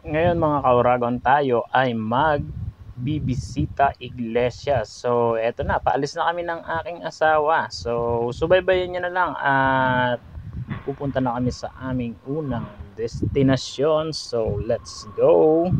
Ngayon mga kauragon, tayo ay magbibisita iglesia. So eto na, paalis na kami ng aking asawa. So subaybayan nyo na lang at pupunta na kami sa aming unang destinasyon. So let's go!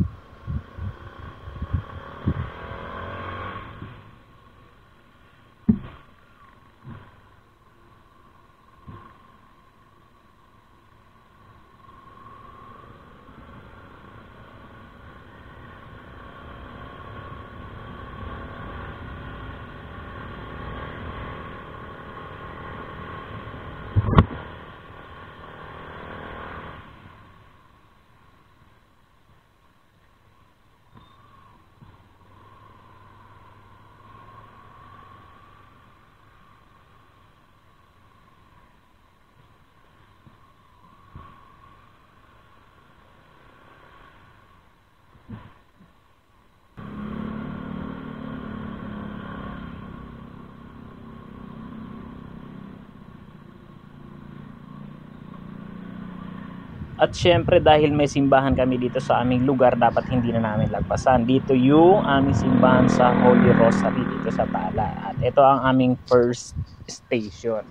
At syempre dahil may simbahan kami dito sa aming lugar, dapat hindi na namin lagpasan. Dito yung aming simbahan sa Holy Rosary dito sa Tala. At ito ang aming first station.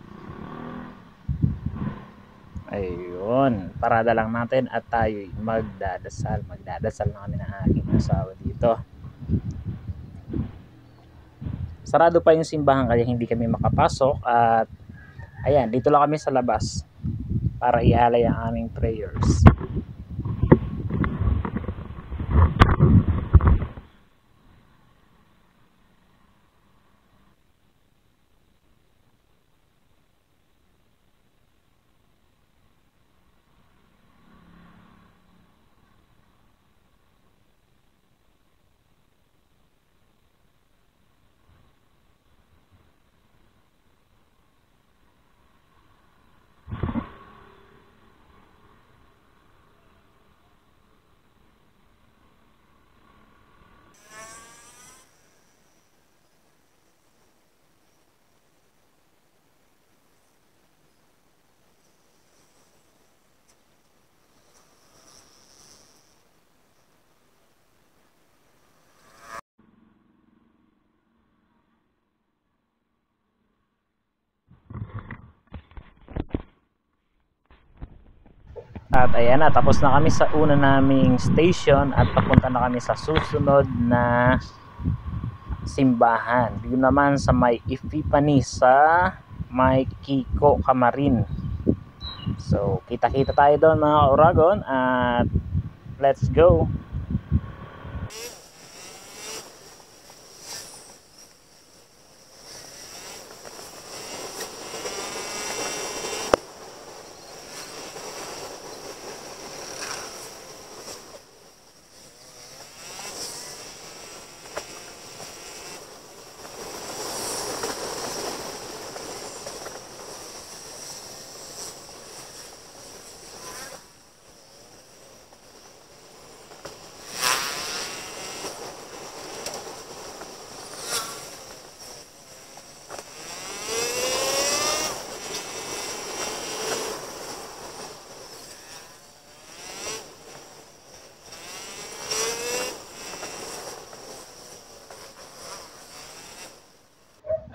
Ayun, parada lang natin at tayo magdadasal. Magdadasal na kami ng aking asawa dito. Sarado pa yung simbahan kaya hindi kami makapasok at ayan, dito lang kami sa labas para ialay ang aming prayers. At ayan na, tapos na kami sa una naming station at papunta na kami sa susunod na simbahan. Yun naman sa may Epiphany sa may Kiko Camarin. So kita-kita tayo doon mga Oragon at let's go!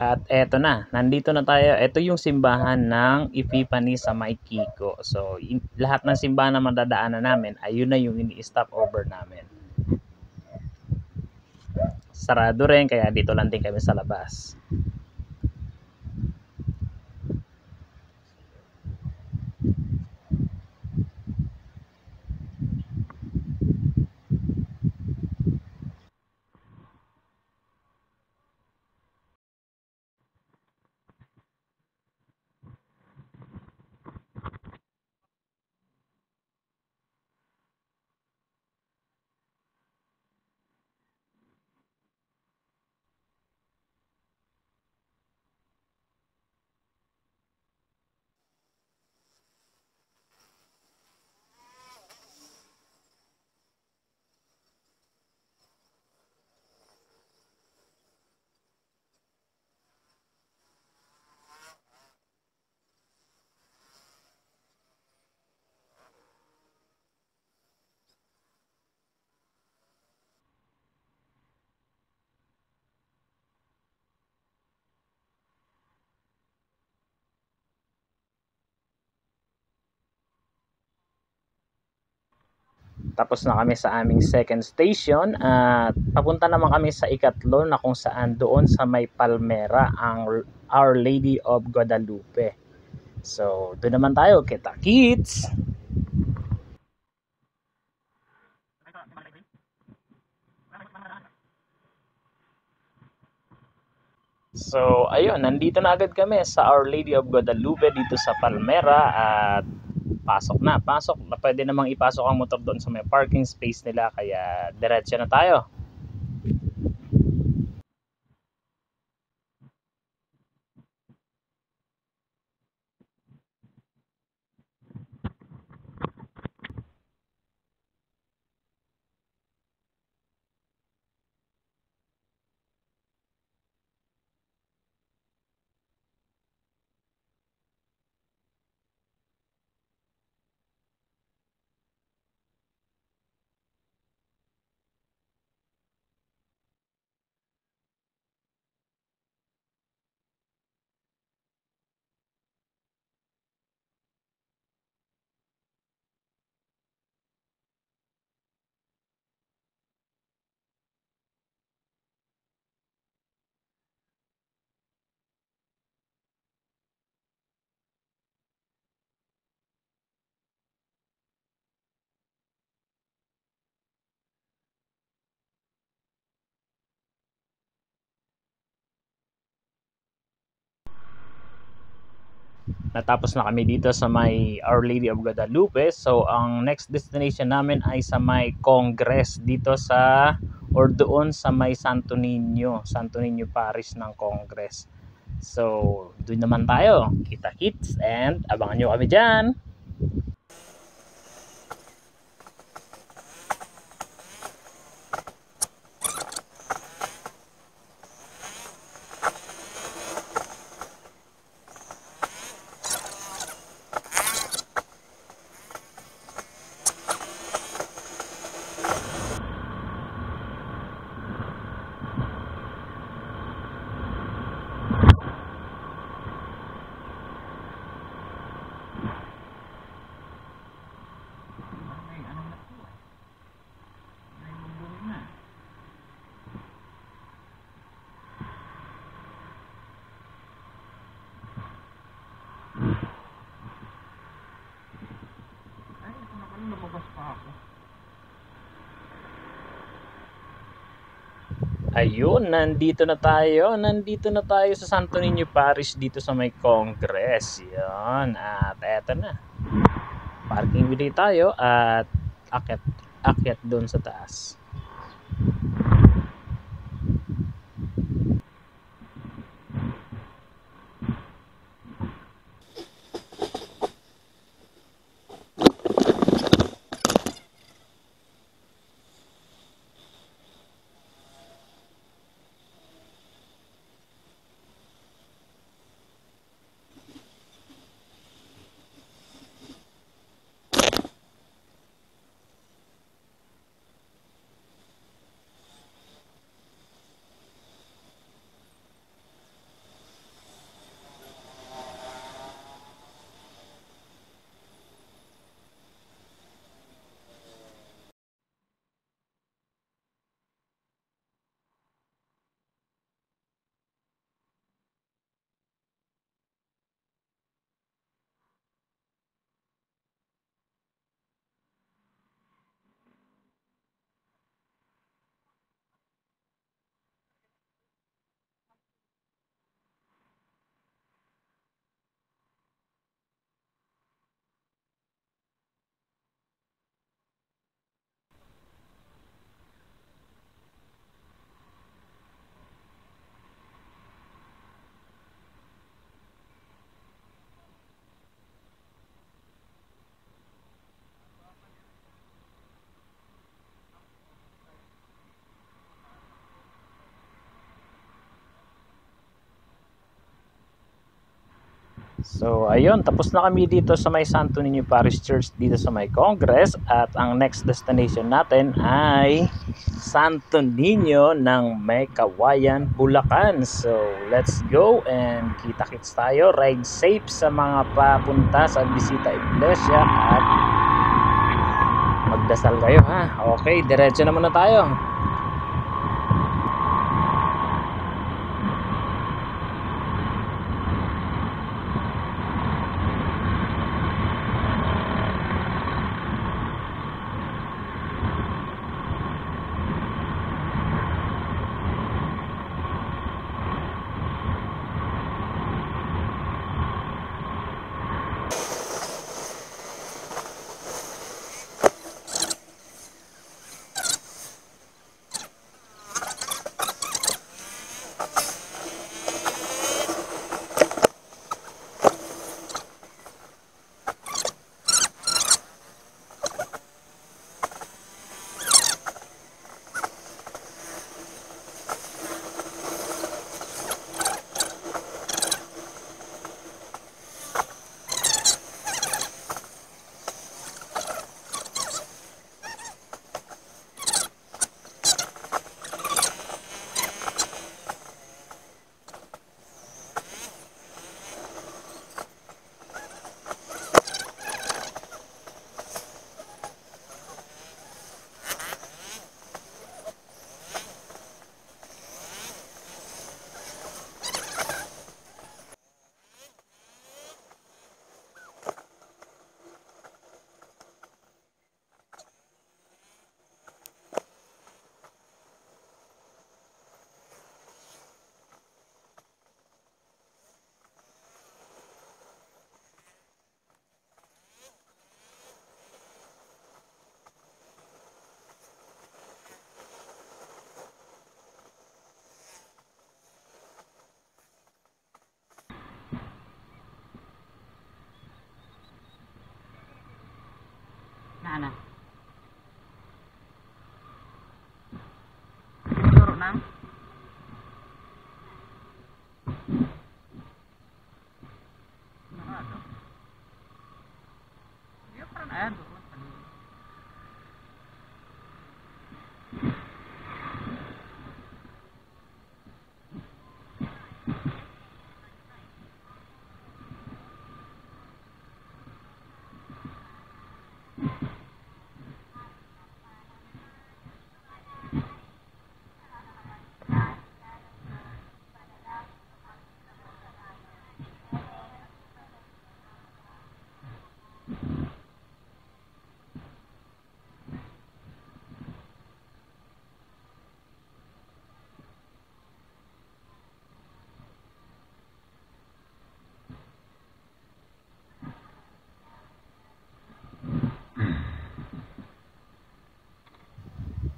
At eto na, nandito na tayo. Ito yung simbahan ng Epiphany sa may Kiko. So lahat ng simbahan na madadaanan namin, ayun na yung ini-stop over namin. Sarado rin kaya dito lang din kami sa labas. Tapos na kami sa aming second station at papunta naman kami sa ikatlo na kung saan doon sa may Palmera ang Our Lady of Guadalupe. So, doon naman tayo, kita kits! So, ayun, nandito na agad kami sa Our Lady of Guadalupe dito sa Palmera at pasok na. Pwede namang ipasok ang motor doon sa may parking space nila kaya diretso na tayo. Natapos na kami dito sa may Our Lady of Guadalupe. So, ang next destination namin ay sa may Congress dito sa or doon sa may Santo Niño Parish ng Congress. So, doon naman tayo. Kita kits and abangan nyo kami dyan. Ayun, nandito na tayo. Nandito na tayo sa Santo Niño Parish dito sa may Congress. Yan. At eto na. Parking ulit tayo at akyat doon sa taas. So ayun, tapos na kami dito sa may Santo Niño Parish Church dito sa may Congress at ang next destination natin ay Santo Niño ng may Kawayan, Bulacan. So let's go and kita-kits tayo. Ride safe sa mga papunta sa Bisita Iglesia at magdasal kayo ha. Okay, diretso naman na tayo. Nana. Turo na. Narado. Iya parang ayan doon.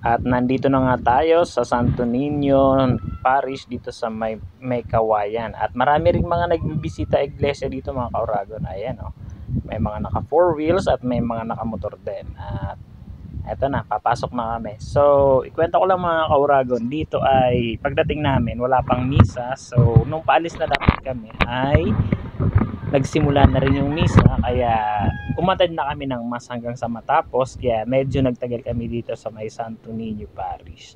At nandito na nga tayo sa Santo Niño Parish dito sa may Kawayan. At marami ring mga nagbibisita iglesia dito mga kauragon. Ayan oh. May mga naka 4 wheels at may mga nakamotor din. At eto na, papasok na kami. So, ikwento ko lang mga kauragon, dito ay pagdating namin wala pang misa. So, nung paalis na dapat kami ay nagsimula na rin yung misa, kaya umattend na kami ng mass hanggang sa matapos, kaya medyo nagtagal kami dito sa may Santo Niño Parish.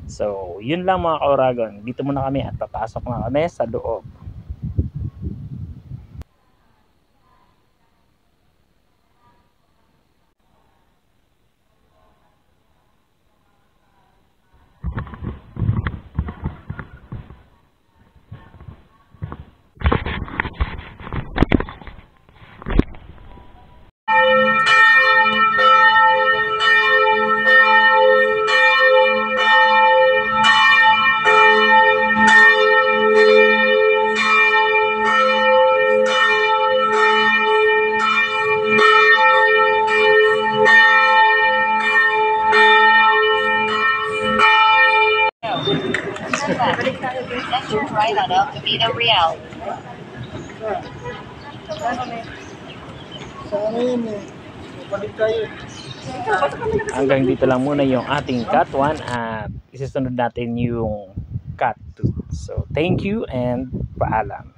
So yun lang mga kauragon, dito muna kami at papasok na kami sa loob. Right on El Camino Real. Hanggang dito lang muna yung ating cut 1 at isisunod natin yung cut 2. So thank you and paalam.